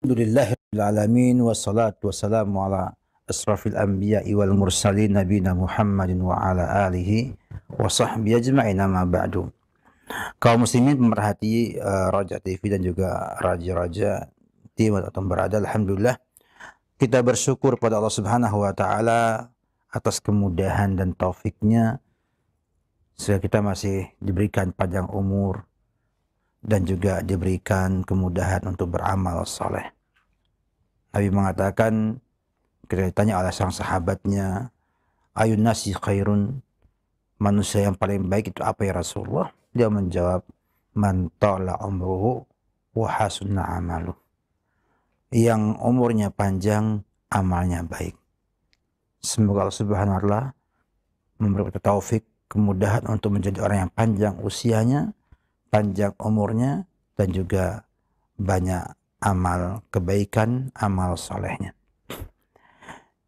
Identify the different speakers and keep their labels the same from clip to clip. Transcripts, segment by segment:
Speaker 1: Alhamdulillahirabbil alamin wassalatu wassalamu ala asrafil anbiya'i wal mursalin nabiyina Muhammadin wa ala alihi wa sahbihi ajma'in amma ba'du. Kaum muslimin pemerhati Raja TV dan juga raja-raja timur atau berada, alhamdulillah kita bersyukur pada Allah Subhanahu wa taala atas kemudahan dan taufiknya sehingga kita masih diberikan panjang umur dan juga diberikan kemudahan untuk beramal soleh. Nabi mengatakan, ketika ditanya oleh seorang sahabatnya, ayun nasi khairun, manusia yang paling baik itu apa ya Rasulullah? Dia menjawab, man tala umruhu wa hasunna amalu. Yang umurnya panjang, amalnya baik. Semoga Allah Subhanahu wa taala memberi kita taufik, kemudahan untuk menjadi orang yang panjang usianya, panjang umurnya, dan juga banyak amal kebaikan, amal solehnya.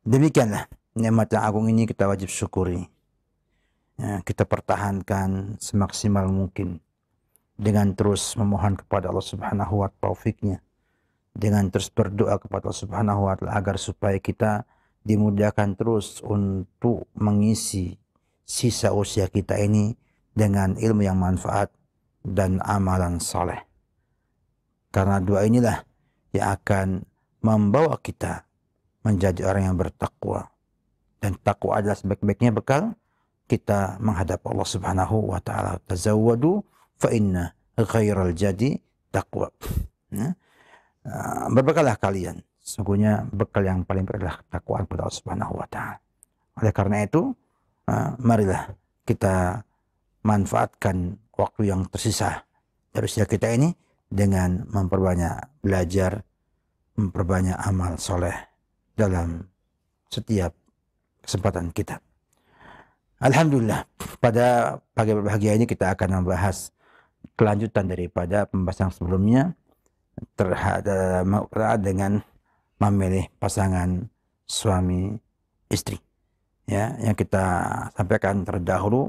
Speaker 1: Demikianlah nikmat yang agung ini kita wajib syukuri. Ya, kita pertahankan semaksimal mungkin dengan terus memohon kepada Allah Subhanahu wa taala taufiknya, dengan terus berdoa kepada Allah Subhanahu wa taala agar supaya kita dimudahkan terus untuk mengisi sisa usia kita ini dengan ilmu yang manfaat dan amalan soleh. Karena doa inilah yang akan membawa kita menjadi orang yang bertakwa. Dan takwa adalah sebaik-baiknya bekal kita menghadap Allah Subhanahu wa taala. Tazawwadu fa inna khairal jadi taqwa. Ya. Berbekallah kalian. Sesungguhnya bekal yang paling baik adalah takwaan kepada Allah Subhanahu wa taala. Oleh karena itu, marilah kita manfaatkan waktu yang tersisa dari usia kita ini dengan memperbanyak belajar, memperbanyak amal soleh dalam setiap kesempatan kita. Alhamdulillah, pada pagi berbahagia ini kita akan membahas kelanjutan daripada pembahasan sebelumnya terkait dengan memilih pasangan suami istri. Ya, yang kita sampaikan terdahulu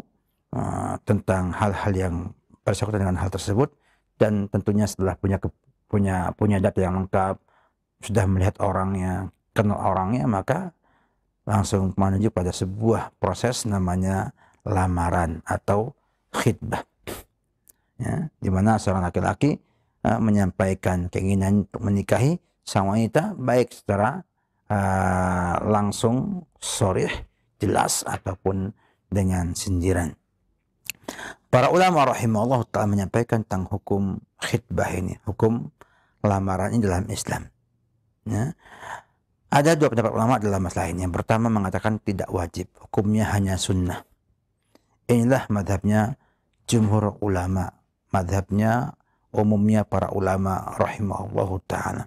Speaker 1: tentang hal-hal yang bersangkutan dengan hal tersebut, dan tentunya setelah punya data yang lengkap, sudah melihat orangnya, kenal orangnya, maka langsung menuju pada sebuah proses namanya lamaran atau khitbah. Ya, di mana seorang laki-laki menyampaikan keinginan untuk menikahi sang wanita, baik secara langsung, sharih, jelas, ataupun dengan sindiran. Para ulama rahimahullah ta'ala menyampaikan tentang hukum khitbah ini, hukum lamaran ini dalam Islam. Ya. Ada dua pendapat ulama dalam masalah ini. Yang pertama mengatakan tidak wajib, hukumnya hanya sunnah. Inilah madhabnya jumhur ulama, madhabnya umumnya para ulama rahimahullah ta'ala.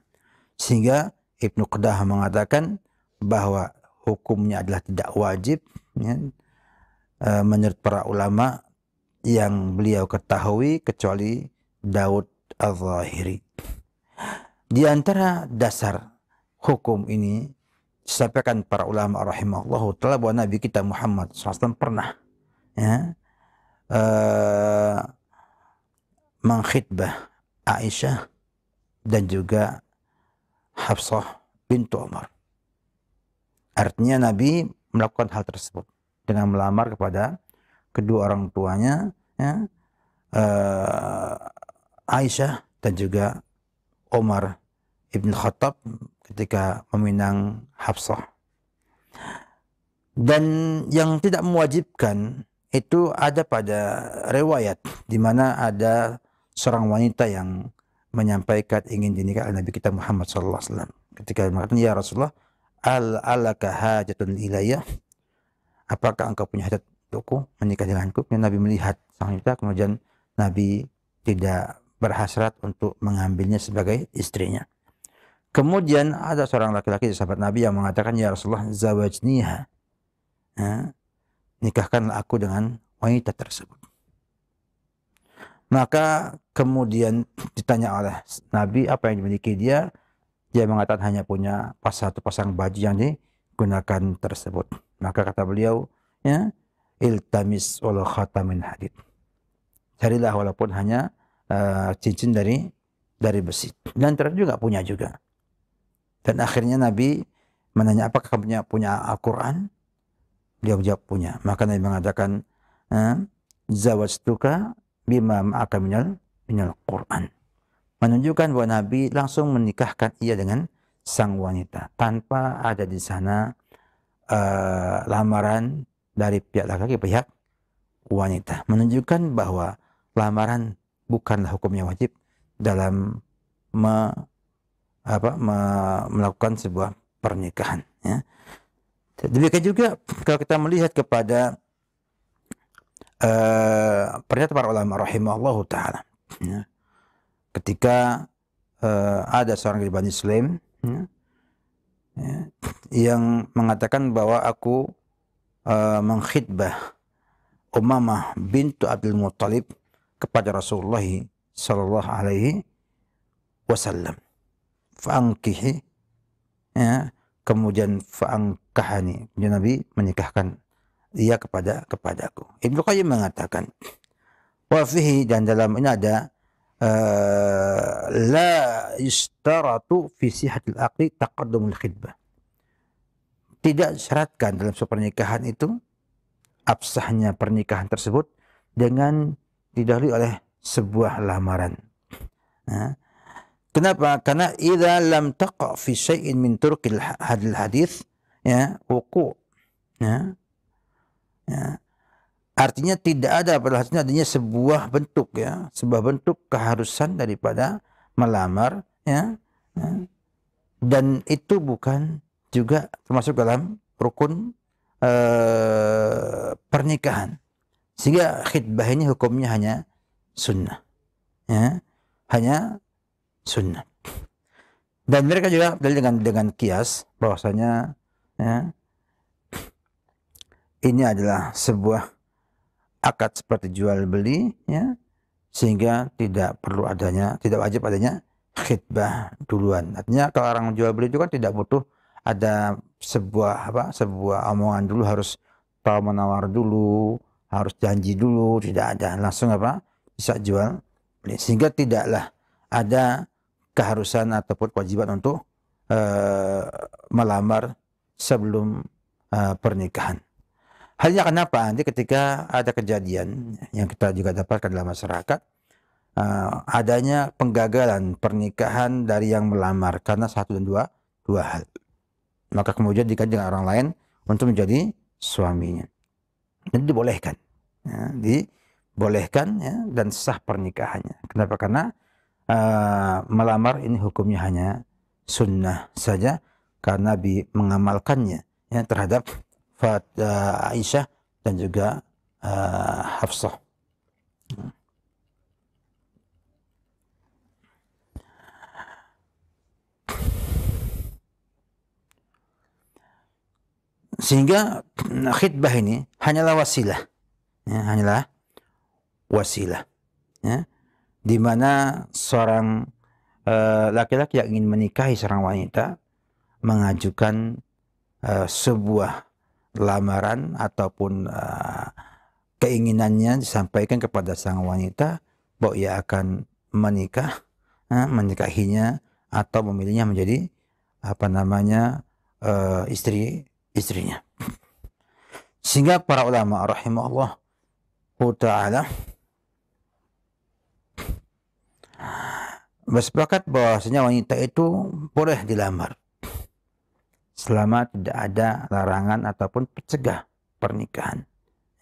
Speaker 1: Sehingga Ibnu Qudamah mengatakan bahwa hukumnya adalah tidak wajib, ya, menurut para ulama yang beliau ketahui kecuali Daud Al-Zahiri. Di antara dasar hukum ini disampaikan para ulama rahimahullah ta'ala bahwa Nabi kita Muhammad SAW pernah, ya, mengkhitbah Aisyah dan juga Hafsah bintu Umar. Artinya Nabi melakukan hal tersebut dengan melamar kepada kedua orang tuanya, ya, Aisyah dan juga Umar ibn Khattab ketika meminang Hafsah. Dan yang tidak mewajibkan itu ada pada riwayat di mana ada seorang wanita yang menyampaikan ingin dinikah oleh Nabi kita Muhammad SAW. Ketika mengatakan, ya Rasulullah, alaka hajatun ilayya, apakah engkau punya hajat untukku menikah denganku? Nabi melihat sang wanita, kemudian Nabi tidak berhasrat untuk mengambilnya sebagai istrinya. Kemudian ada seorang laki-laki sahabat Nabi yang mengatakan, ya Rasulullah, zawajniha, ya, nikahkanlah aku dengan wanita tersebut. Maka kemudian ditanya oleh Nabi apa yang dimiliki dia. Dia mengatakan hanya punya satu pasang baju yang digunakan tersebut. Maka kata beliau, ya, iltamis walau khatamin hadid. Carilah walaupun hanya cincin dari besi. Dan ternyata juga punya juga. Dan akhirnya Nabi menanya, apakah kamu punya Al-Quran? Dia jawab punya. Maka Nabi mengatakan, zawajtuka bima ma'aka minal Quran. Menunjukkan bahwa Nabi langsung menikahkan ia dengan sang wanita tanpa ada di sana lamaran dari pihak laki-laki pihak wanita. Menunjukkan bahwa lamaran bukanlah hukumnya wajib dalam melakukan sebuah pernikahan. Ya. Demikian juga kalau kita melihat kepada pernyataan para ulama rahimahullahu taala, ya, ketika ada seorang di Bani Sulaim, ya, yang mengatakan bahwa aku mengkhidbah Umammah bintu Abdul Muttalib kepada Rasulullah sallallahu alaihi wasallam. Fa'angkihi, ya, kemudian fa'angkahani, Nabi menikahkan dia kepadaku. Ibnu Qayyim mengatakan, wa fihi, dan dalam ini ada la yustaratu fi sihatil aqli taqaddumul khidbah. Tidak disyaratkan dalam sebuah pernikahan itu absahnya pernikahan tersebut dengan didahului oleh sebuah lamaran. Nah, kenapa? Karena idza lam taqa fi syai'in min turqil hadis, ya, wuqu', ya, ya. Artinya tidak ada pada hasilnya adanya sebuah bentuk, ya, sebuah bentuk keharusan daripada melamar, ya, ya. Dan itu bukan juga termasuk dalam rukun pernikahan. Sehingga khidbah ini hukumnya hanya sunnah, ya, hanya sunnah. Dan mereka juga dengan kias bahwasanya, ya, ini adalah sebuah akad seperti jual beli, ya, sehingga tidak wajib adanya khidbah duluan. Artinya kalau orang jual beli itu kan tidak butuh ada sebuah omongan dulu, harus tahu menawar dulu, harus janji dulu, tidak ada, langsung bisa jual beli, sehingga tidaklah ada keharusan ataupun kewajiban untuk melamar sebelum pernikahan. Halnya kenapa? Nanti ketika ada kejadian yang kita juga dapatkan dalam masyarakat, adanya penggagalan pernikahan dari yang melamar karena satu dan dua hal, maka kemudian diganti dengan orang lain untuk menjadi suaminya. Dan dibolehkan, ya, dibolehkan, ya, dan sah pernikahannya. Kenapa? Karena melamar ini hukumnya hanya sunnah saja, karena Nabi mengamalkannya, ya, terhadap Aisyah dan juga Hafsah. Sehingga khidbah ini hanyalah wasilah, ya, hanyalah wasilah, ya, di mana seorang laki-laki yang ingin menikahi seorang wanita mengajukan sebuah lamaran ataupun keinginannya disampaikan kepada sang wanita bahwa ia akan menikahinya atau memilihnya menjadi istrinya. Sehingga para ulama rahimahullah taala bersepakat bahwasanya wanita itu boleh dilamar selama tidak ada larangan ataupun pencegah pernikahan,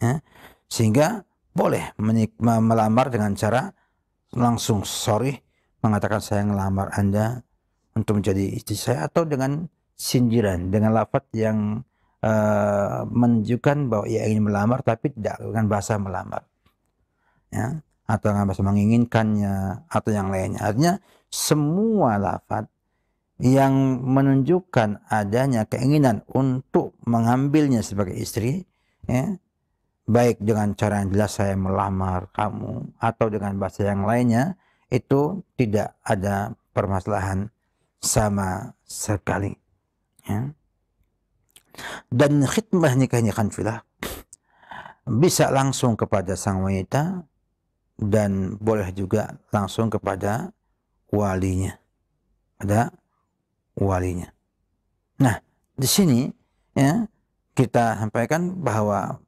Speaker 1: ya. Sehingga boleh melamar dengan cara langsung mengatakan saya ngelamar Anda untuk menjadi istri saya, atau dengan sindiran, dengan lafaz yang menunjukkan bahwa ia ingin melamar tapi tidak dengan bahasa melamar, ya, atau dengan bahasa menginginkannya atau yang lainnya. Artinya semua lafaz yang menunjukkan adanya keinginan untuk mengambilnya sebagai istri, ya, baik dengan cara yang jelas saya melamar kamu atau dengan bahasa yang lainnya, itu tidak ada permasalahan sama sekali, ya. Dan khidmah nikahnya khanfilah bisa langsung kepada sang wanita dan boleh juga langsung kepada walinya, ada walinya. Nah, di sini ya kita sampaikan bahwa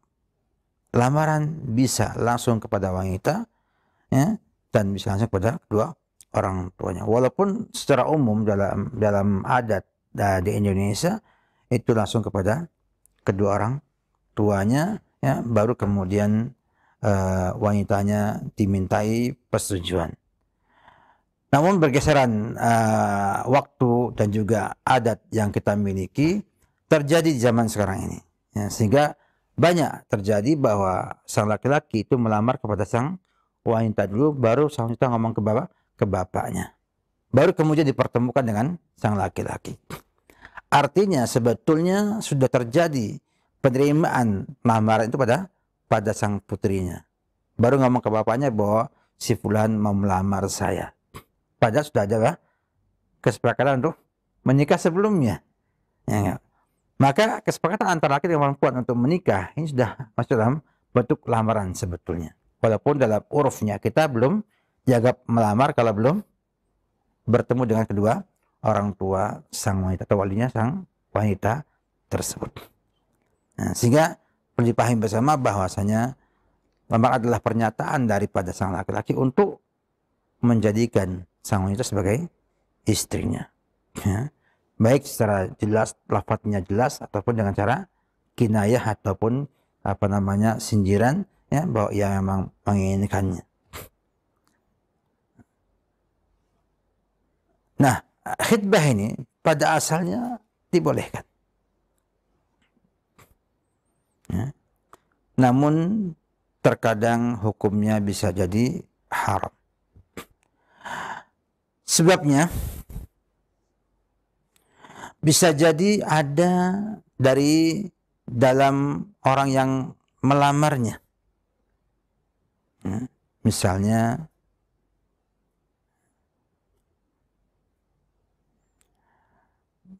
Speaker 1: lamaran bisa langsung kepada wanita ya, dan bisa langsung kepada kedua orang tuanya. Walaupun secara umum dalam adat di Indonesia itu langsung kepada kedua orang tuanya ya, baru kemudian wanitanya dimintai persetujuan. Namun bergeseran waktu dan juga adat yang kita miliki terjadi di zaman sekarang ini. Ya, sehingga banyak terjadi bahwa sang laki-laki itu melamar kepada sang wanita dulu, baru sang wanita ngomong ke bapaknya. Baru kemudian dipertemukan dengan sang laki-laki. Artinya sebetulnya sudah terjadi penerimaan lamaran itu pada sang putrinya. Baru ngomong ke bapaknya bahwa si fulan mau melamar saya. Padahal sudah ada kesepakatan untuk menikah sebelumnya. Ya, maka kesepakatan antara laki dan perempuan untuk menikah ini sudah masuk dalam bentuk lamaran sebetulnya. Walaupun dalam urufnya kita belum dianggap melamar kalau belum bertemu dengan kedua orang tua sang wanita atau walinya sang wanita tersebut. Nah, sehingga perlu dipahami bersama bahwasanya lamar adalah pernyataan daripada sang laki-laki untuk menjadikan sang wanita sebagai istrinya. Ya. Baik secara jelas, lafadznya jelas, ataupun dengan cara kinayah ataupun sindiran, ya, bahwa ia memang menginginkannya. Nah, khitbah ini pada asalnya dibolehkan. Ya. Namun terkadang hukumnya bisa jadi haram. Sebabnya bisa jadi ada dari dalam orang yang melamarnya. Ya. Misalnya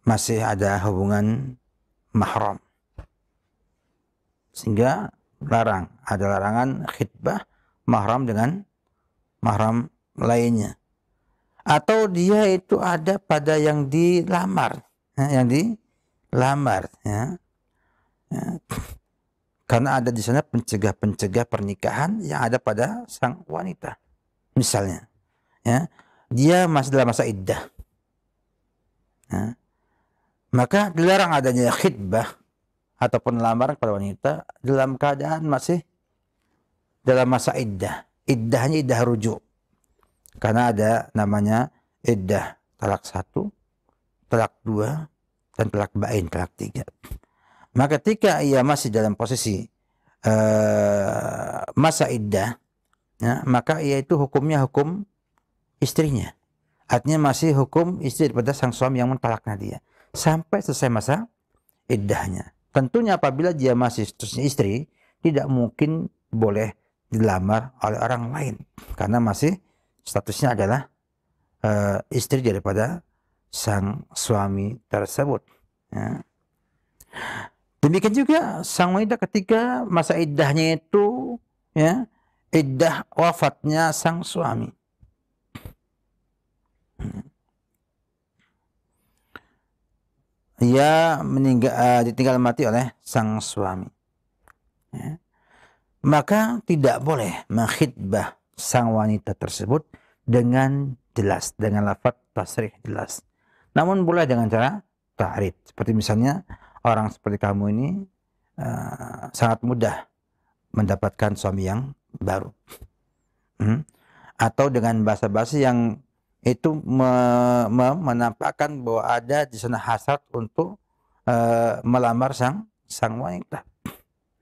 Speaker 1: masih ada hubungan mahram. Sehingga ada larangan khitbah mahram dengan mahram lainnya. Atau dia itu ada pada yang dilamar, ya, ya. Karena ada di sana pencegah pernikahan yang ada pada sang wanita. Misalnya, ya, dia masih dalam masa iddah. Ya. Maka dilarang adanya khitbah ataupun lamaran kepada wanita dalam keadaan masih dalam masa iddah. Iddahnya iddah rujuk. Karena ada namanya iddah talak 1, talak 2, dan talak bain, talak 3. Maka ketika ia masih dalam posisi masa iddah, ya, maka ia itu hukumnya hukum istrinya. Artinya masih hukum istri daripada sang suami yang mentalaknya dia. Sampai selesai masa iddahnya. Tentunya apabila dia masih statusnya istri, tidak mungkin boleh dilamar oleh orang lain. Karena masih statusnya adalah istri daripada sang suami tersebut. Ya. Demikian juga sang wanita ketika masa iddahnya itu, ya, iddah wafatnya sang suami. Ia ditinggal mati oleh sang suami. Ya. Maka tidak boleh mengkhitbah sang wanita tersebut dengan jelas, dengan lafaz tasrih jelas. Namun boleh dengan cara ta'rid. Seperti misalnya orang seperti kamu ini sangat mudah mendapatkan suami yang baru. Atau dengan bahasa-bahasa yang itu menampakkan bahwa ada di sana hasrat untuk melamar sang wanita.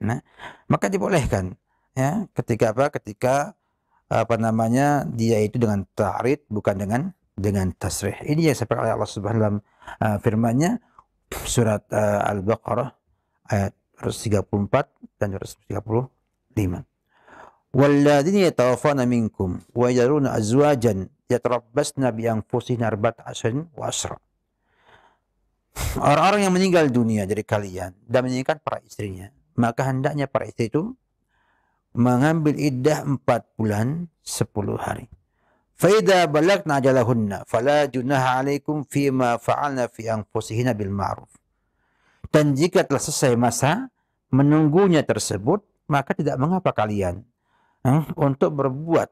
Speaker 1: Nah, maka dibolehkan, ya, ketika dia itu dengan ta'rid bukan dengan tasrih. Ini yang seperti Allah Subhanahu wa taala firman-Nya surat Al-Baqarah ayat 134 dan 135. Walladzina yatawaffawna minkum wa yadharuna azwajan yatarabbasna bi anfusihinna arba'ata ashrin wa ashra. Orang-orang yang meninggal dunia dari kalian dan meninggalkan para istrinya, maka hendaknya para istri itu mengambil iddah 4 bulan 10 hari. فإذا بلغن أجلهن فلا جناح عليكم فيما فعلن في أنفسهن بالمعروف. Dan jika telah selesai masa menunggunya tersebut, maka tidak mengapa kalian untuk berbuat,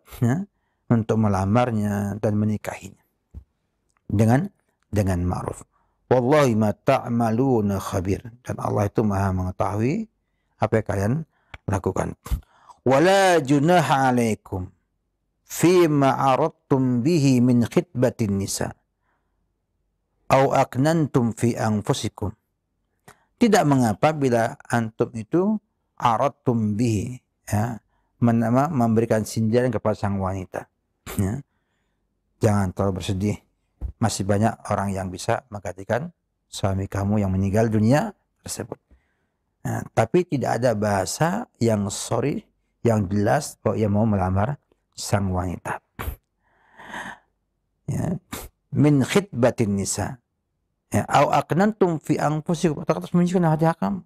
Speaker 1: untuk melamarnya dan menikahinya dengan ma'ruf. Wallahi ma ta'maluna khabir. Dan Allah itu Maha mengetahui apa yang kalian lakukan. Wala junaha alaikum fima aradtum bihi min khitbatin nisa au aknantum fi anfusikum. Tidak mengapa bila antum itu aradtum bihi, memberikan sindiran kepada sang wanita. Ya. Jangan terlalu bersedih. Masih banyak orang yang bisa menggantikan suami kamu yang meninggal dunia tersebut. Nah, tapi tidak ada bahasa yang sorry, yang jelas bahwa ia mau melamar sang wanita. Ya. Min khitbatin nisa. Ya, au aknantum fi anfusikum, atau sembunyikan hati kamu.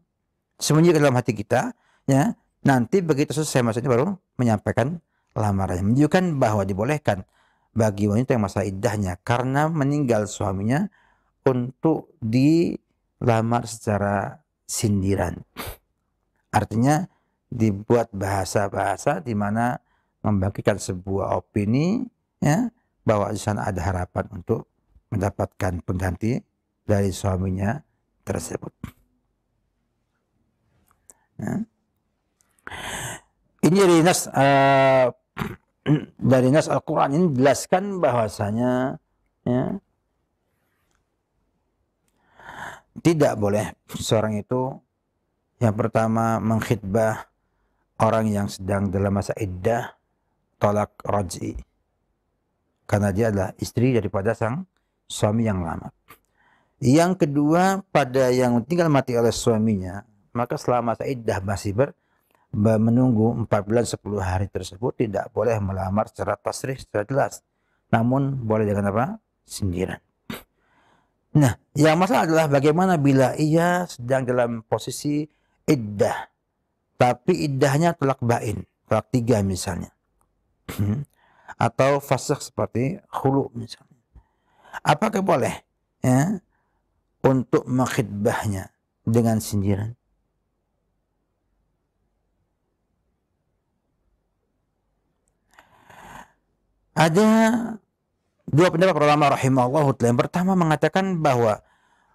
Speaker 1: Sembunyikan dalam hati kita, ya. Nanti begitu selesai masanya baru menyampaikan lamarannya. Menunjukkan bahwa dibolehkan bagi wanita yang masa iddahnya karena meninggal suaminya untuk dilamar secara sindiran. Artinya dibuat bahasa-bahasa di mana membagikan sebuah opini, ya, bahwa di sana ada harapan untuk mendapatkan pengganti dari suaminya tersebut. Ya. Ini dari nas Al-Quran ini jelaskan bahwasanya, ya, tidak boleh seorang itu yang pertama mengkhitbah orang yang sedang dalam masa iddah talak raj'i, karena dia adalah istri daripada sang suami yang lama. Yang kedua, pada yang tinggal mati oleh suaminya, maka selama masa iddah masih menunggu 4 bulan 10 hari tersebut tidak boleh melamar secara tasrih, secara jelas. Namun boleh dengan apa? Sindiran. Nah, yang masalah adalah bagaimana bila ia sedang dalam posisi iddah, tapi iddahnya talak bain, talak 3 misalnya. Atau fasakh seperti khulu misalnya. Apakah boleh, ya, untuk mengkhitbahnya dengan sindiran? Ada dua pendapat para ulama rahimahullah. Yang pertama mengatakan bahwa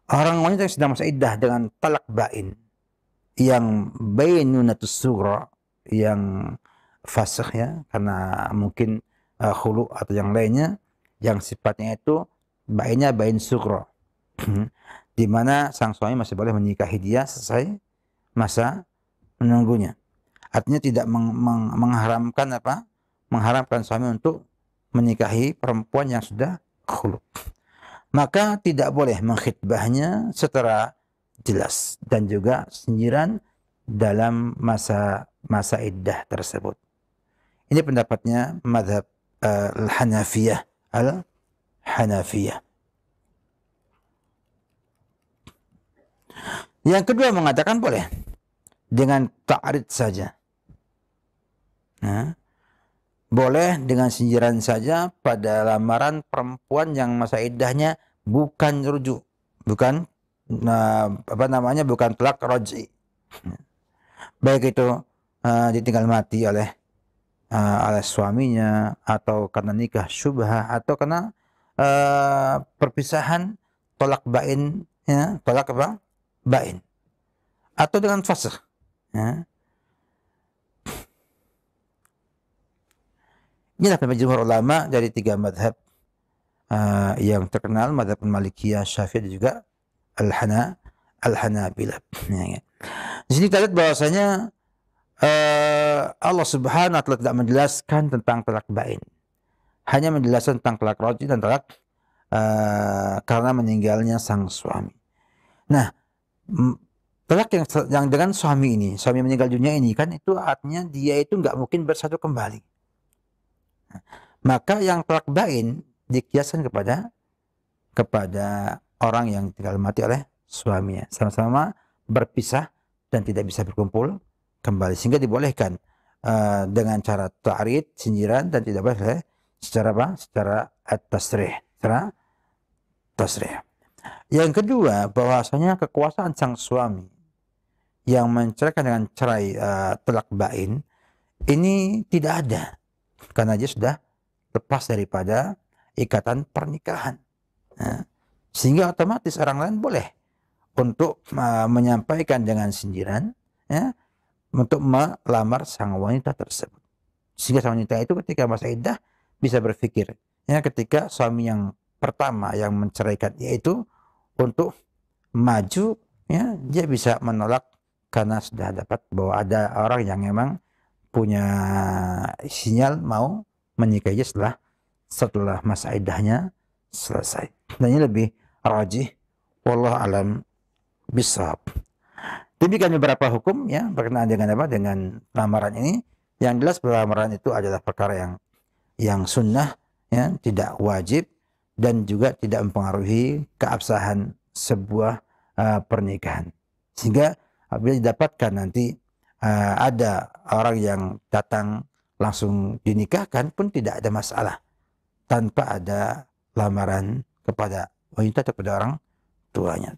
Speaker 1: orang wanita yang sedang masa iddah dengan talak bain, yang bainunatus sughra, yang fasakh, ya, karena mungkin khulu atau yang lainnya, yang sifatnya itu bainnya bain sughra, di mana sang suami masih boleh menikahi dia selesai masa menunggunya. Artinya tidak mengharamkan apa? Mengharamkan suami untuk menikahi perempuan yang sudah khulu. Maka tidak boleh mengkhitbahnya secara jelas dan juga sindiran dalam masa iddah tersebut. Ini pendapatnya mazhab Al-Hanafiyah. Yang kedua mengatakan boleh dengan ta'rid saja. Nah, boleh dengan sindiran saja pada lamaran perempuan yang masa iddahnya bukan rujuk, bukan bukan talak raj'i. Baik itu ditinggal mati oleh suaminya, atau karena nikah syubhah, atau karena perpisahan tolak bain, ya, tolak apa? Bain, atau dengan fasakh, ya. Inilah pendapat jumhur ulama dari 3 madhab yang terkenal, madhab Malikiyah, Syafi'i, dan juga Al-Hanabilah. Di sini kita lihat bahwasanya Allah Subhanahu wa taala tidak menjelaskan tentang talak bain, hanya menjelaskan tentang talak raj'i dan talak karena meninggalnya sang suami. Nah, talak yang dengan suami ini, suami meninggal dunia ini, kan itu artinya dia itu nggak mungkin bersatu kembali. Maka yang talak bain dikiaskan kepada orang yang tinggal mati oleh suaminya, sama-sama berpisah dan tidak bisa berkumpul kembali, sehingga dibolehkan dengan cara ta'rid, sindiran, dan tidak boleh secara apa? Secara at-tasrih, secara tasrih. Yang kedua, bahwasanya kekuasaan sang suami yang menceraikan dengan cerai talak bain ini tidak ada karena dia sudah lepas daripada ikatan pernikahan. Nah, sehingga otomatis orang lain boleh untuk menyampaikan dengan sindiran, ya, untuk melamar sang wanita tersebut. Sehingga sang wanita itu ketika masa iddah bisa berpikir, ya, ketika suami yang pertama yang menceraikan yaitu untuk maju, ya, dia bisa menolak karena sudah dapat bahwa ada orang yang memang punya sinyal mau menikahi setelah masa iddahnya selesai. Dan ini lebih rajih, wallahu alam bisawab. Demikian beberapa hukum ya berkenaan dengan apa, dengan lamaran ini. Yang jelas lamaran itu adalah perkara yang sunnah, ya, tidak wajib dan juga tidak mempengaruhi keabsahan sebuah pernikahan. Sehingga apabila didapatkan nanti ada orang yang datang langsung dinikahkan pun tidak ada masalah tanpa ada lamaran kepada wanita atau kepada orang tuanya.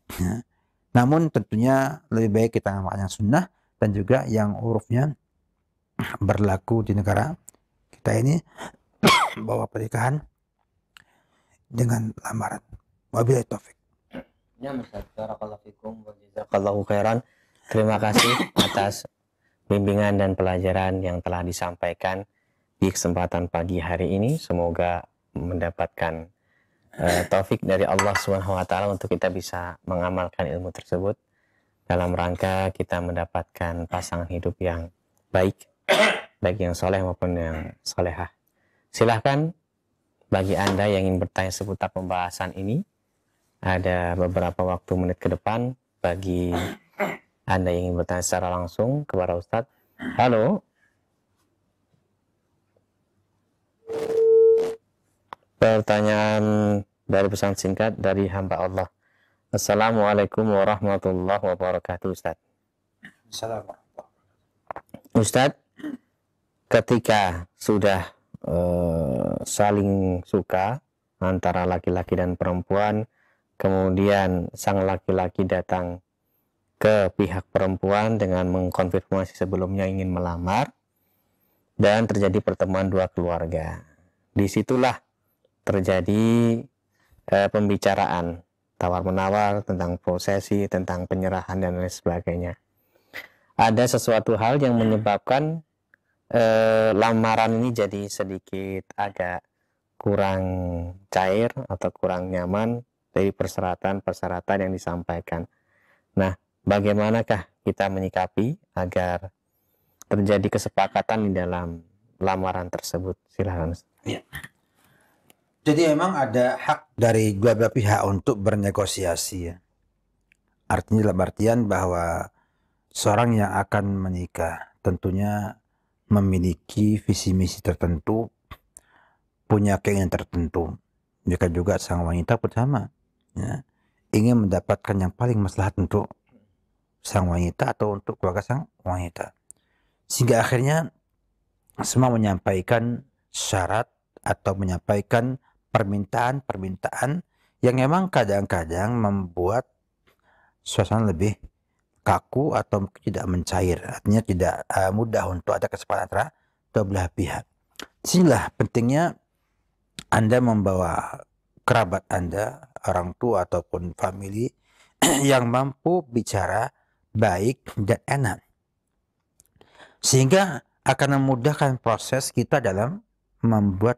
Speaker 1: Namun tentunya lebih baik kita mengamalkan yang sunnah dan juga yang urufnya berlaku di negara kita ini bahwa pernikahan dengan lamaran. Wabillahi taufik.
Speaker 2: Ya, barakallahu fikum wa jazakallahu khairan. Terima kasih atas bimbingan dan pelajaran yang telah disampaikan di kesempatan pagi hari ini. Semoga mendapatkan taufik dari Allah Subhanahu wa taala untuk kita bisa mengamalkan ilmu tersebut dalam rangka kita mendapatkan pasangan hidup yang baik, baik yang soleh maupun yang solehah. Silahkan bagi Anda yang ingin bertanya seputar pembahasan ini, ada beberapa waktu menit ke depan bagi Anda yang ingin bertanya secara langsung kepada Ustadz. Halo. Pertanyaan dari pesan singkat dari hamba Allah. Assalamualaikum warahmatullahi wabarakatuh, Ustaz.
Speaker 1: Assalamualaikum.
Speaker 2: Ustaz, ketika sudah saling suka antara laki-laki dan perempuan, kemudian sang laki-laki datang ke pihak perempuan dengan mengkonfirmasi sebelumnya ingin melamar, dan terjadi pertemuan dua keluarga. Disitulah terjadi pembicaraan tawar-menawar tentang prosesi, tentang penyerahan dan lain sebagainya. Ada sesuatu hal yang menyebabkan lamaran ini jadi sedikit agak kurang cair atau kurang nyaman dari persyaratan-persyaratan yang disampaikan. Nah, bagaimanakah kita menyikapi agar terjadi kesepakatan di dalam lamaran tersebut? Silakan.
Speaker 1: Ya. Jadi memang ada hak dari dua belah pihak untuk bernegosiasi, ya. Artinya dalam artian bahwa seorang yang akan menikah tentunya memiliki visi misi tertentu, punya keinginan tertentu. Jika juga sang wanita pertama, ya, ingin mendapatkan yang paling maslahat untuk sang wanita atau untuk keluarga sang wanita. Sehingga akhirnya semua menyampaikan syarat atau menyampaikan permintaan-permintaan yang memang kadang-kadang membuat suasana lebih kaku atau tidak mencair. Artinya tidak mudah untuk ada kesepakatan antara dua belah pihak. Sehingga pentingnya Anda membawa kerabat Anda, orang tua ataupun family yang mampu bicara baik dan enak. Sehingga akan memudahkan proses kita dalam membuat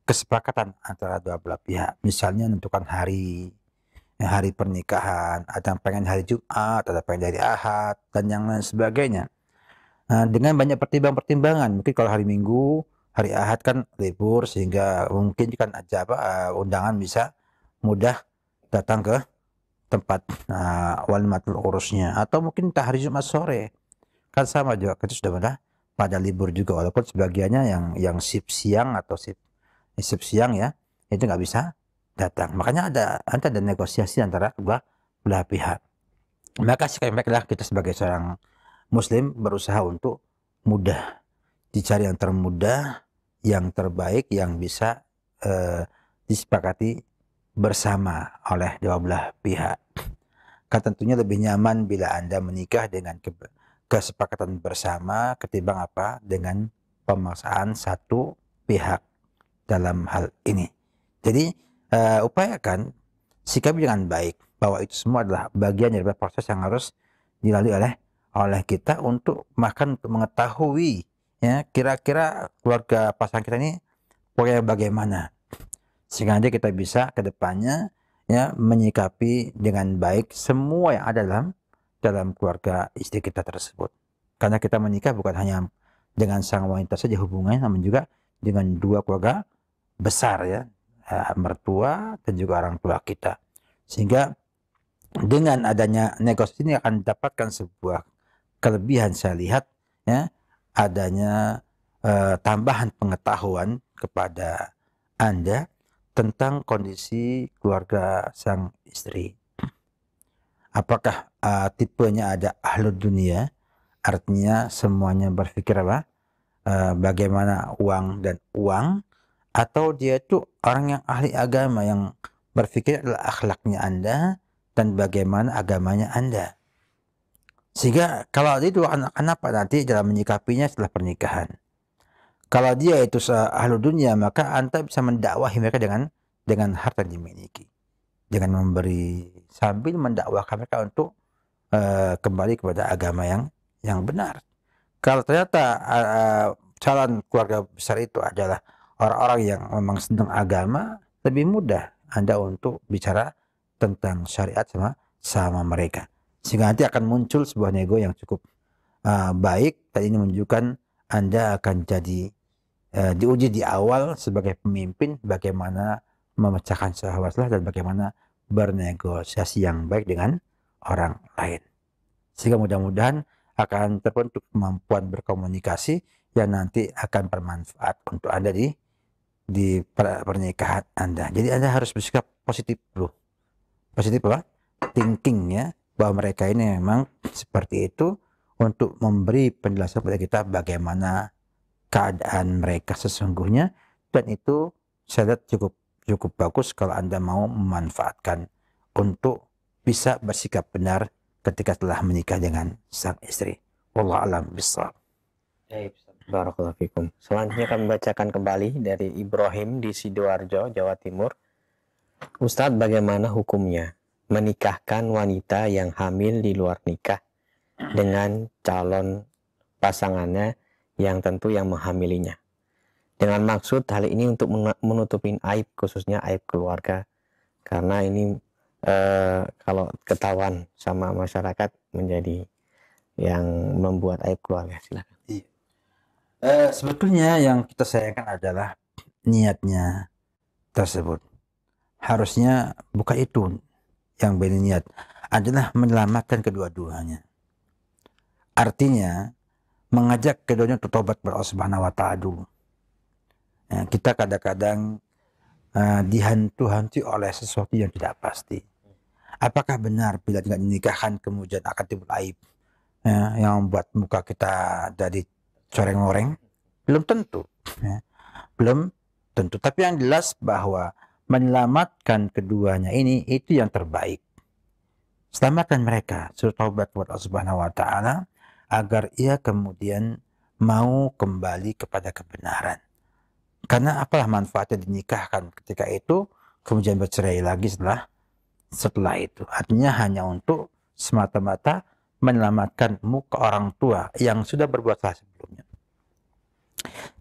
Speaker 1: kesepakatan antara dua belah pihak. Misalnya menentukan hari pernikahan, ada yang pengen hari Jumat, ada yang pengen hari Ahad, dan yang lain sebagainya. Dengan banyak pertimbangan-pertimbangan. Mungkin kalau hari Minggu, hari Ahad kan libur, sehingga mungkin kan aja undangan bisa mudah datang ke tempat walimatul urusnya. Atau mungkin hari Jumat sore, kan sama juga, itu sudah pada libur juga, walaupun sebagiannya yang shift siang atau shift siang, ya, itu nggak bisa datang. Makanya ada negosiasi antara kedua belah pihak. Maka sekali baiklah kita sebagai seorang muslim berusaha untuk mudah. dicari yang termudah, yang terbaik, yang bisa disepakati bersama oleh dua belah pihak. Kan tentunya lebih nyaman bila Anda menikah dengan kesepakatan bersama ketimbang apa? Dengan pemaksaan satu pihak dalam hal ini. Jadi upayakan sikapi dengan baik bahwa itu semua adalah bagian dari proses yang harus dilalui oleh kita untuk mengetahui ya kira-kira keluarga pasangan kita ini bagaimana, sehingga nanti kita bisa ke depannya ya menyikapi dengan baik semua yang ada dalam keluarga istri kita tersebut. Karena kita menikah bukan hanya dengan sang wanita saja hubungannya, namun juga dengan dua keluarga besar ya, mertua dan juga orang tua kita. Sehingga dengan adanya negosiasi ini akan mendapatkan sebuah kelebihan, saya lihat ya, adanya tambahan pengetahuan kepada Anda tentang kondisi keluarga sang istri. Apakah tipenya ada ahlud dunia, artinya semuanya berpikir apa? Bagaimana uang dan uang, atau dia itu orang yang ahli agama yang berpikir adalah akhlaknya Anda dan bagaimana agamanya Anda. Sehingga kalau itu kenapa nanti dalam menyikapinya setelah pernikahan. Kalau dia itu ahlu dunia, maka Anda bisa mendakwahi mereka dengan harta yang dimiliki, dengan memberi sambil mendakwahkan mereka untuk kembali kepada agama yang benar. Kalau ternyata calon keluarga besar itu adalah orang-orang yang memang sedang agama, lebih mudah Anda untuk bicara tentang syariat sama mereka, sehingga nanti akan muncul sebuah nego yang cukup baik, dan ini menunjukkan Anda akan jadi diuji di awal sebagai pemimpin bagaimana memecahkan masalah dan bagaimana bernegosiasi yang baik dengan orang lain, sehingga mudah-mudahan akan terbentuk kemampuan berkomunikasi yang nanti akan bermanfaat untuk Anda di pernikahan Anda. Jadi Anda harus bersikap positif bro, positif apa? Thinking ya, bahwa mereka ini memang seperti itu, untuk memberi penjelasan kepada kita bagaimana keadaan mereka sesungguhnya, dan itu saya lihat cukup bagus kalau Anda mau memanfaatkan untuk bisa bersikap benar ketika telah menikah dengan sang istri. Wallahu a'lam bishawab.
Speaker 2: Barakallahu fikum. Selanjutnya kami bacakan kembali dari Ibrahim di Sidoarjo, Jawa Timur. Ustadz, bagaimana hukumnya menikahkan wanita yang hamil di luar nikah dengan calon pasangannya yang tentu yang menghamilinya, dengan maksud hal ini untuk menutupin aib, khususnya aib keluarga, karena ini kalau ketahuan sama masyarakat menjadi yang membuat aib keluarga. Silakan.
Speaker 1: Sebetulnya yang kita sayangkan adalah niatnya tersebut. Harusnya bukan itu yang berniat, adalah menyelamatkan kedua-duanya. Artinya mengajak keduanya untuk tobat kepada Allah Subhanahu wa Ta'ala dulu. Ya, kita kadang-kadang dihantu-hantu oleh sesuatu yang tidak pasti. Apakah benar bila tidak dinikahkan kemudian akan timbul aib ya, yang membuat muka kita jadi coreng-coreng? Belum tentu. Ya. Belum tentu. Tapi yang jelas bahwa menyelamatkan keduanya ini itu yang terbaik. Selamatkan mereka, suruh taubat kepada Allah Subhanahu wa Ta'ala, agar ia kemudian mau kembali kepada kebenaran. Karena apalah manfaatnya dinikahkan ketika itu kemudian bercerai lagi setelah itu. Artinya hanya untuk semata-mata menyelamatkan muka orang tua yang sudah berbuat salah sebelumnya.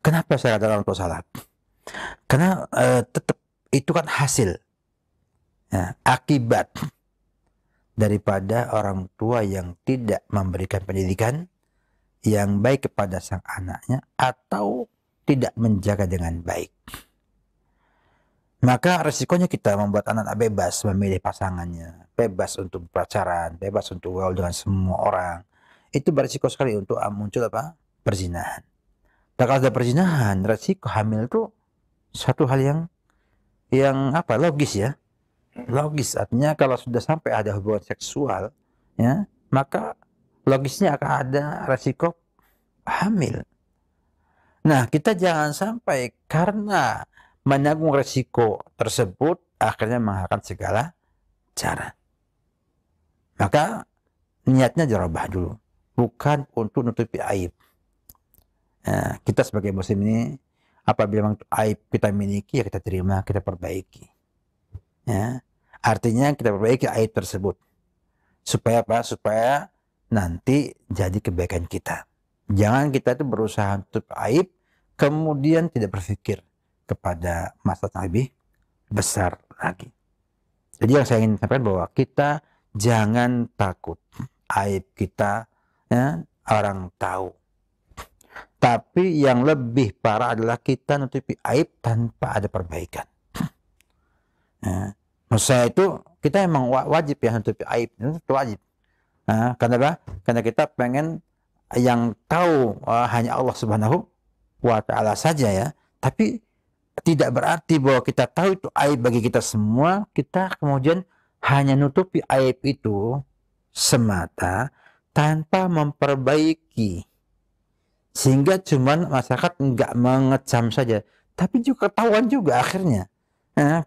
Speaker 1: Kenapa saya katakan orang tua salah? Karena tetap itu kan hasil ya, akibat daripada orang tua yang tidak memberikan pendidikan yang baik kepada sang anaknya atau tidak menjaga dengan baik. Maka resikonya kita membuat anak bebas memilih pasangannya, bebas untuk berpacaran, bebas untuk gaul dengan semua orang. Itu berisiko sekali untuk muncul apa? Perzinahan. Dan kalau ada perzinahan, resiko hamil itu satu hal yang apa? Logis ya. Logis, artinya kalau sudah sampai ada hubungan seksual ya, maka logisnya akan ada resiko hamil. Nah, kita jangan sampai karena menanggung resiko tersebut akhirnya menghalalkan segala cara. Maka niatnya dirubah dulu, bukan untuk nutupi aib. Nah, kita sebagai muslim ini apabila memang aib kita miliki ya kita terima, kita perbaiki. Ya. Artinya kita perbaiki aib tersebut. Supaya apa? Supaya nanti jadi kebaikan kita. Jangan kita itu berusaha tutup aib, kemudian tidak berpikir kepada masalah yang lebih besar lagi. Jadi yang saya ingin sampaikan bahwa kita jangan takut aib kita, ya, orang tahu. Tapi yang lebih parah adalah kita nutupi aib tanpa ada perbaikan. Ya. Maksud saya itu kita emang wajib ya nutupi aib, itu wajib. Nah, karena apa? Karena kita pengen yang tahu hanya Allah Subhanahu wa Ta'ala saja ya. Tapi tidak berarti bahwa kita tahu itu aib bagi kita semua, kita kemudian hanya nutupi aib itu semata tanpa memperbaiki. Sehingga cuman masyarakat nggak mengecam saja, tapi juga ketahuan juga akhirnya.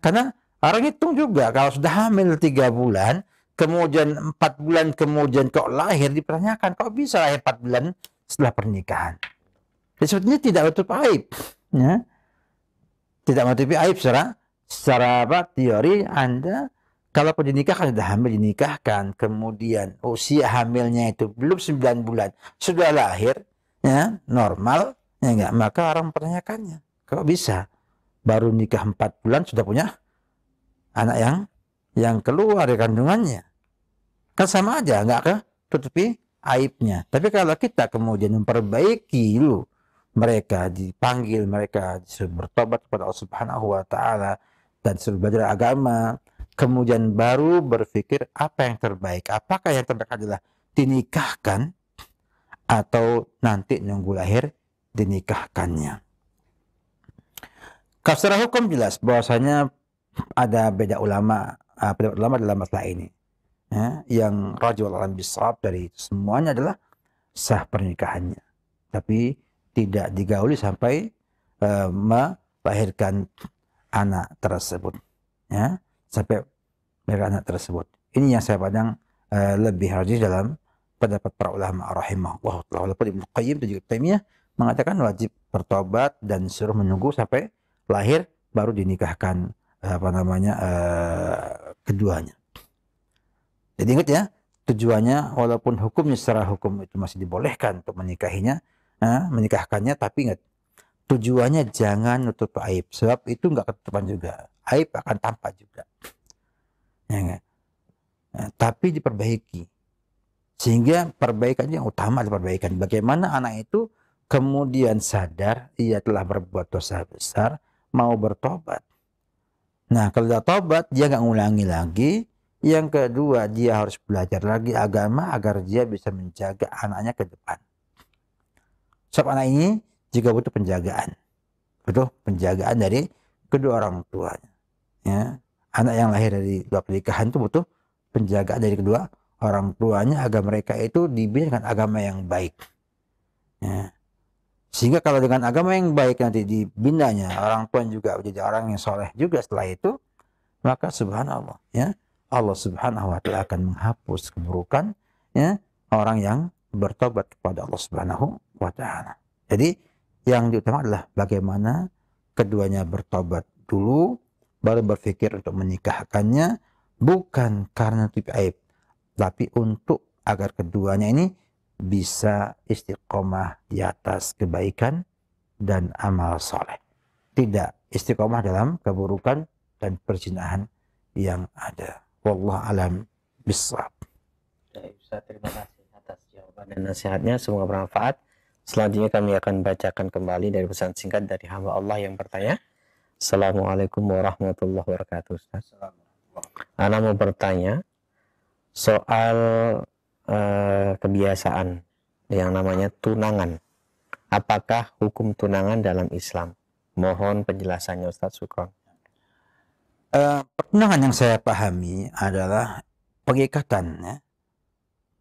Speaker 1: Karena orang hitung juga kalau sudah hamil 3 bulan, kemudian 4 bulan kemudian kok lahir, dipertanyakan kok bisa lahir 4 bulan setelah pernikahan. Jadi sebetulnya tidak menutup aib, ya. Tidak menutupi aib secara apa, teori Anda kalau dinikahkan sudah hamil dinikahkan, kemudian usia hamilnya itu belum 9 bulan sudah lahir, ya normal, ya enggak, maka orang mempertanyakannya kok bisa baru nikah 4 bulan sudah punya anak yang keluar dari kandungannya. Kan sama aja, nggak ke tutupi aibnya. Tapi kalau kita kemudian memperbaiki dulu, mereka dipanggil, mereka disuruh bertobat kepada Allah Subhanahu wa Ta'ala dan disuruh belajar agama, kemudian baru berpikir apa yang terbaik. Apakah yang terbaik adalah dinikahkan atau nanti nunggu lahir dinikahkannya. Kalau secara hukum jelas bahwasanya ada beda ulama dalam masalah ini. Ya, yang rajul alam bisawab dari semuanya adalah sah pernikahannya, tapi tidak digauli sampai melahirkan anak tersebut, ya, sampai melahirkan anak tersebut. Ini yang saya pandang lebih rajih dalam pendapat para ulama rahimahullah. Walaupun Ibnu Qayyim dan juga Taimiyah mengatakan wajib bertobat dan suruh menunggu sampai lahir baru dinikahkan keduanya. Jadi ingat ya, tujuannya walaupun hukumnya secara hukum itu masih dibolehkan untuk menikahkannya, tapi ingat tujuannya jangan nutup aib, sebab itu nggak ketutupan juga, aib akan tampak juga, ya, tapi diperbaiki, sehingga perbaikan yang utama adalah perbaikan. Bagaimana anak itu kemudian sadar ia telah berbuat dosa besar, mau bertobat. Nah, kalau sudah tobat, dia nggak ngulangi lagi. Yang kedua, dia harus belajar lagi agama agar dia bisa menjaga anaknya ke depan. Sebab anak ini juga butuh penjagaan. Butuh penjagaan dari kedua orang tuanya. Ya. Anak yang lahir dari dua pernikahan itu butuh penjagaan dari kedua orang tuanya agar mereka itu dibina dengan agama yang baik. Ya. Sehingga kalau dengan agama yang baik nanti dibinanya, orang tua juga menjadi orang yang soleh juga setelah itu, maka subhanallah, ya, Allah Subhanahu wa Ta'ala akan menghapus keburukan, ya, orang yang bertobat kepada Allah Subhanahu wa Ta'ala. Jadi yang diutamakan adalah bagaimana keduanya bertobat dulu, baru berpikir untuk menikahkannya, bukan karena tipe aib, tapi untuk agar keduanya ini bisa istiqomah di atas kebaikan dan amal soleh. Tidak istiqomah dalam keburukan dan perzinahan yang ada. Wallahu alam bissawab.
Speaker 2: Ustaz, terima kasih atas jawaban dan nasihatnya, semoga bermanfaat. Selanjutnya kami akan bacakan kembali dari pesan singkat dari hamba Allah yang bertanya. Assalamualaikum warahmatullahi wabarakatuh, Ustaz. Ana mau bertanya soal kebiasaan yang namanya tunangan. Apakah hukum tunangan dalam Islam? Mohon penjelasannya, Ustaz. Syukron.
Speaker 1: Pertunangan yang saya pahami adalah pengikatan, ya,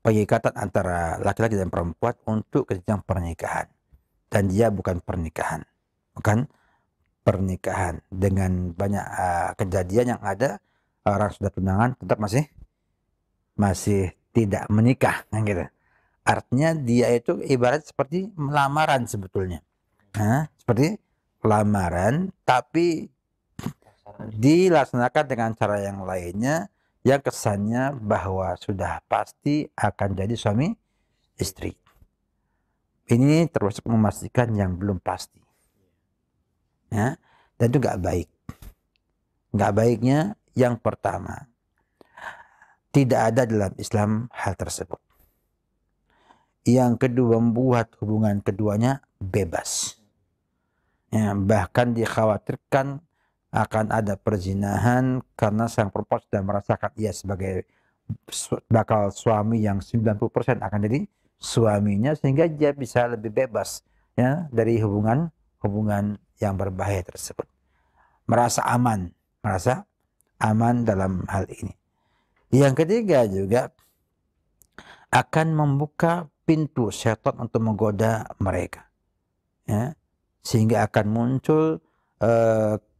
Speaker 1: pengikatan antara laki-laki dan perempuan untuk jenjang pernikahan. dan dia bukan pernikahan. Bukan pernikahan. Dengan banyak kejadian yang ada, orang sudah tunangan tetap masih tidak menikah, kan gitu. Artinya dia itu ibarat seperti lamaran sebetulnya. Seperti lamaran, tapi dilaksanakan dengan cara yang lainnya, yang kesannya bahwa sudah pasti akan jadi suami istri. Ini termasuk memastikan yang belum pasti. Ya, dan itu nggak baik. Nggak baiknya yang pertama, tidak ada dalam Islam hal tersebut. Yang kedua, membuat hubungan keduanya bebas. Ya, bahkan dikhawatirkan akan ada perzinahan karena sang perempuan sudah merasakan ia sebagai bakal suami yang 90% akan jadi suaminya, sehingga dia bisa lebih bebas ya dari hubungan yang berbahaya tersebut. Merasa aman dalam hal ini. Yang ketiga juga akan membuka pintu syaitan untuk menggoda mereka. Ya, sehingga akan muncul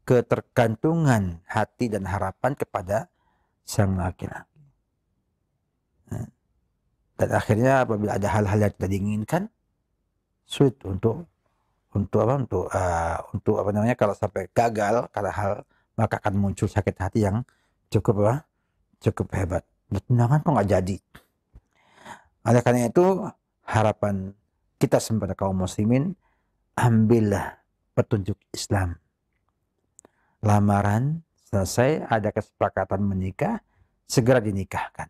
Speaker 1: ketergantungan hati dan harapan kepada sang laki-laki. Dan akhirnya apabila ada hal-hal yang tidak diinginkan, sulit untuk kalau sampai gagal karena hal, maka akan muncul sakit hati yang cukup hebat. Tunangan kok nggak jadi. Oleh karena itu, harapan kita sebagai kaum muslimin, ambillah petunjuk Islam. Lamaran selesai, ada kesepakatan menikah, segera dinikahkan.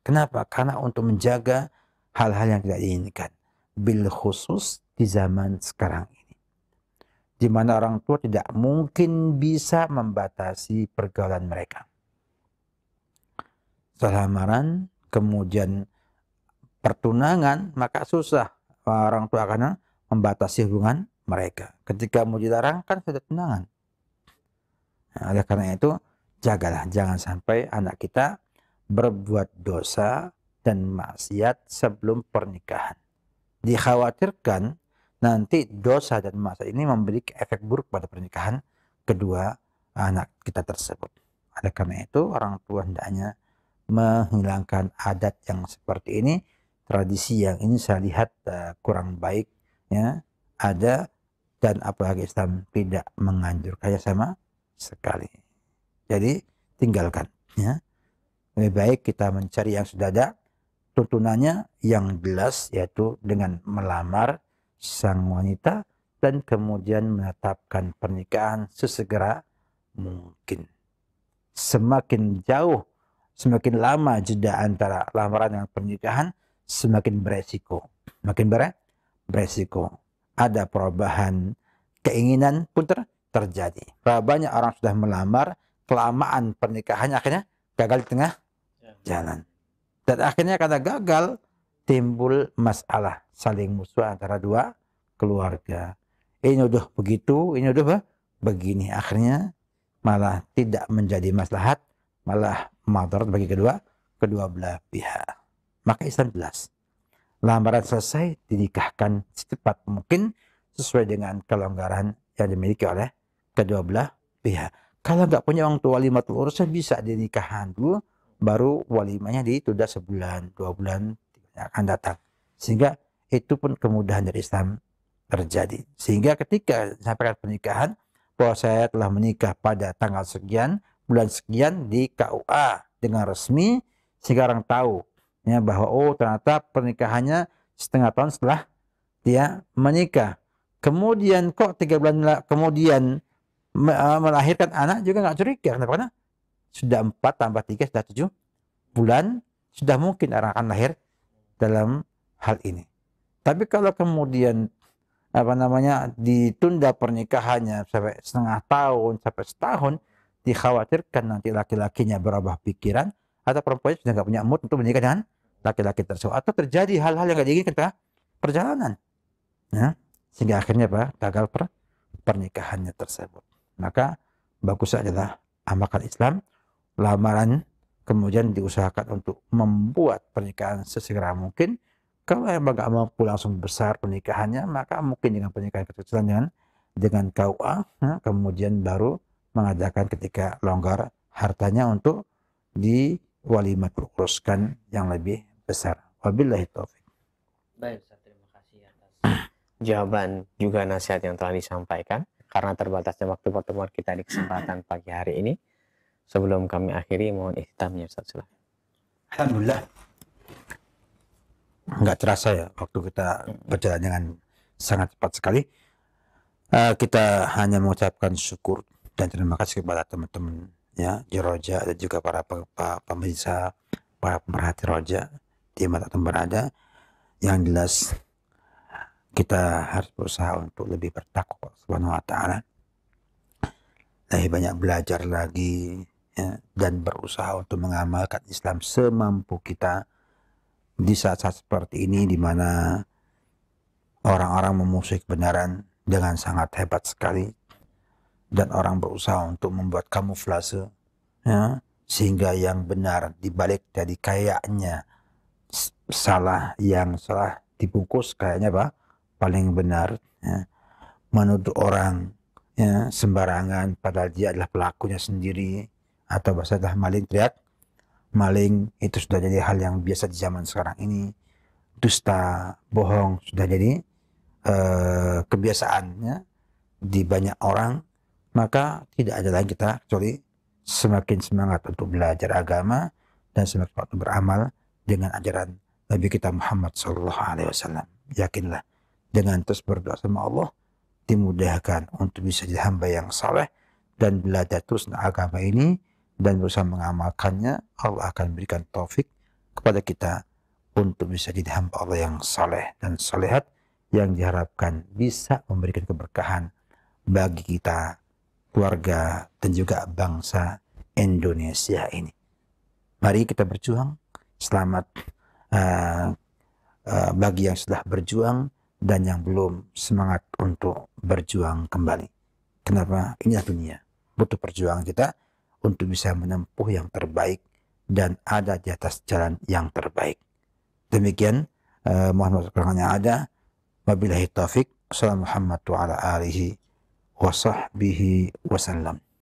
Speaker 1: Kenapa? Karena untuk menjaga hal-hal yang tidak diinginkan. Bil khusus di zaman sekarang ini, di mana orang tua tidak mungkin bisa membatasi pergaulan mereka. Setelah lamaran, kemudian pertunangan, maka susah orang tua akan membatasi hubungan mereka. Ketika mau dilarang kan sudah tunangan. Nah, oleh karena itu, jagalah, jangan sampai anak kita berbuat dosa dan maksiat sebelum pernikahan. Dikhawatirkan nanti dosa dan maksiat ini memiliki efek buruk pada pernikahan kedua anak kita tersebut. Oleh karena itu, orang tua hendaknya menghilangkan adat yang seperti ini, tradisi yang ini saya lihat kurang baik, ya, ada, dan apalagi Islam tidak menganjurkannya sama sekali. Jadi tinggalkan, ya. Lebih baik kita mencari yang sudah ada tuntunannya yang jelas, yaitu dengan melamar sang wanita dan kemudian menetapkan pernikahan sesegera mungkin. Semakin jauh, semakin lama jeda antara lamaran dan pernikahan, semakin beresiko. Beresiko. Ada perubahan keinginan pun terjadi. Banyak orang sudah melamar, kelamaan pernikahannya akhirnya gagal di tengah jalan. Dan akhirnya karena gagal, timbul masalah saling musuh antara dua keluarga. Ini udah begitu, ini udah begini. Akhirnya malah tidak menjadi maslahat, malah madarat bagi kedua belah pihak. Maka Islam jelas. Lamaran selesai, dinikahkan secepat mungkin sesuai dengan kelonggaran yang dimiliki oleh kedua belah pihak. Kalau nggak punya orang tua walimatul urusnya, bisa dinikahkan dulu, baru walimahnya ditunda sebulan, 2 bulan akan datang. Sehingga itu pun kemudahan dari Islam terjadi. Sehingga ketika sampaikan pernikahan, bahwa saya telah menikah pada tanggal sekian, bulan sekian di KUA dengan resmi, sehingga orang tahu ya, bahwa oh ternyata pernikahannya setengah tahun setelah dia menikah. Kemudian kok 3 bulan kemudian melahirkan anak, juga nggak curiga. Kenapa? Karena sudah 4 tambah 3 sudah 7 bulan, sudah mungkin orang akan lahir dalam hal ini. Tapi kalau kemudian ditunda pernikahannya sampai setengah tahun, sampai setahun, dikhawatirkan nanti laki-lakinya berubah pikiran, atau perempuannya sudah nggak punya mood untuk menikah dengan laki-laki tersebut, atau terjadi hal-hal yang nggak diinginkan tengah perjalanan, ya, sehingga akhirnya gagal pernikahannya tersebut. Maka bagus adalah amalkan Islam, lamaran, kemudian diusahakan untuk membuat pernikahan sesegera mungkin. Kalau emang nggak mampu langsung besar pernikahannya, maka mungkin dengan pernikahan kecil-kecilan dengan KUA, kemudian baru mengadakan ketika longgar hartanya untuk diwalimah uruskan yang lebih besar. Wabillahi taufik.
Speaker 2: Baik, Ustaz, terima kasih atas jawaban juga nasihat yang telah disampaikan. Karena terbatasnya waktu pertemuan kita di kesempatan pagi hari ini, sebelum kami akhiri, mohon ikhtitamnya, Ustaz.
Speaker 1: Alhamdulillah. Nggak terasa ya waktu kita berjalan dengan sangat cepat sekali. Kita hanya mengucapkan syukur dan terima kasih kepada teman-teman ya di Roja dan juga para pemirsa, para pemerhati Roja di mana tempat berada. Yang jelas kita harus berusaha untuk lebih bertakwa Subhanahu wa taala. Lebih banyak belajar lagi ya, dan berusaha untuk mengamalkan Islam semampu kita di saat-saat seperti ini di mana orang-orang memusuhi kebenaran dengan sangat hebat sekali dan orang berusaha untuk membuat kamuflase ya, sehingga yang benar dibalik dari kayaknya salah, yang salah dibungkus kayaknya paling benar ya. Menuduh orang ya, sembarangan padahal dia adalah pelakunya sendiri, atau bahasa maling teriak maling. Itu sudah jadi hal yang biasa di zaman sekarang ini. Dusta, bohong sudah jadi kebiasaannya di banyak orang. Maka tidak ada lagi kita kecuali semakin semangat untuk belajar agama dan semakin semangat untuk beramal dengan ajaran Nabi kita Muhammad SAW. Yakinlah dengan terus berdoa sama Allah, dimudahkan untuk bisa jadi hamba yang saleh dan belajar terus agama ini dan berusaha mengamalkannya. Allah akan berikan taufik kepada kita untuk bisa jadi hamba Allah yang saleh dan salehat, yang diharapkan bisa memberikan keberkahan bagi kita, keluarga, dan juga bangsa Indonesia ini. Mari kita berjuang. Selamat bagi yang sudah berjuang dan yang belum semangat untuk berjuang kembali. Kenapa? Inilah dunia. Butuh perjuangan kita untuk bisa menempuh yang terbaik dan ada di atas jalan yang terbaik. Demikian mohon maaf kekurangan yang ada. Wabillahi taufik. Assalamualaikum warahmatullahi wabarakatuh.